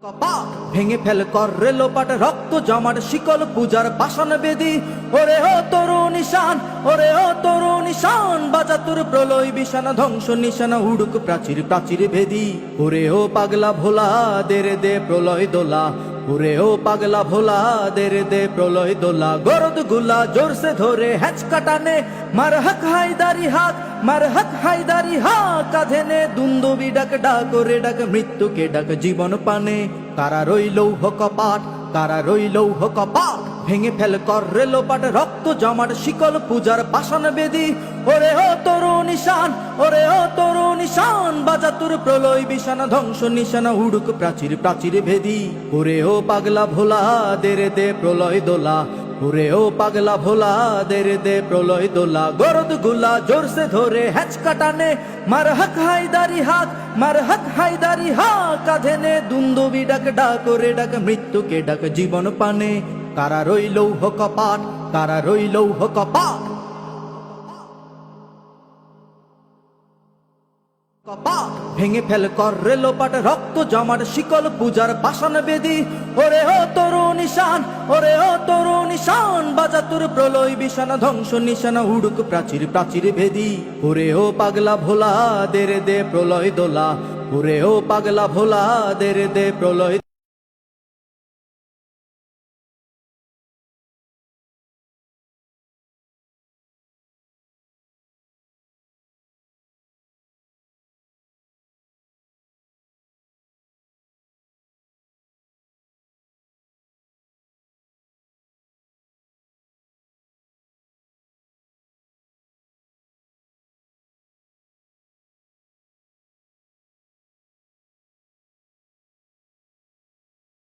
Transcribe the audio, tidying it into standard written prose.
কপাট ভেঙে ফেল কর রেলোপাট রক্ত জমাট শিকল পূজার পাষাণ বেদি ওরে ও তরু নিশান ওরে ও তরু নিশান বাজা তোর প্রলয় বিছানা ধ্বংস নিশানা উড়ুক প্রাচীর প্রাচীর ভেদি ওরে ও পাগলা ভোলা দে প্রলয় দোলা ওরে ও পাগলা ভোলা দে প্রলয় দোলা গরদ গুলা জোরসে ধরে হ্যাচ কাটানে মার হক হায়দারি হাক মার হক হায়দারি হাক কাঁধে নে দুন্দুবি ডাক ডাক ওরে ডাক মৃত্যুকে ডাক জীবন পানে কারা রইল কপাট কারা রইল কপাট ভেঙে ফেল কর রেলোপাট রক্ত জমাট শিকল পূজার পাষাণ বেদি ওরে ও তরু নিশান ওরে ও তরু নিশান বাজা তোর প্রলয় বিছানা ধ্বংস নিশানা উড়ুক প্রাচীর প্রাচীর ভেদি ওরে ও পাগলা ভোলা দে প্রলয় দোলা ওরে ও পাগলা ভোলা দে প্রলয় দোলা গরদ গুলা জোরসে ধরে হ্যাচ কাটানে মার হক হায়দারি হাক মার হক হায়দারি হাক কাঁধে নে দুন্দুবি ডাক ডাক ওরে ডাক মৃত্যুকে ডাক জীবন পানে কারা রইল কপাট কারা রইল কপাট কপাট ভেঙে ফেল কর রেলোপাট রক্ত জমাট শিকল পূজার পাষাণ বেদি ওরে ও তরু নিশান ওরে ও তরু নিশান বাজা তোর প্রলয় বিছানা ধ্বংস নিশানা উড়ুক প্রাচীর প্রাচীর ভেদি ওরে ও পাগলা ভোলা দে প্রলয় দোলা ওরে ও পাগলা ভোলা দে প্রলয়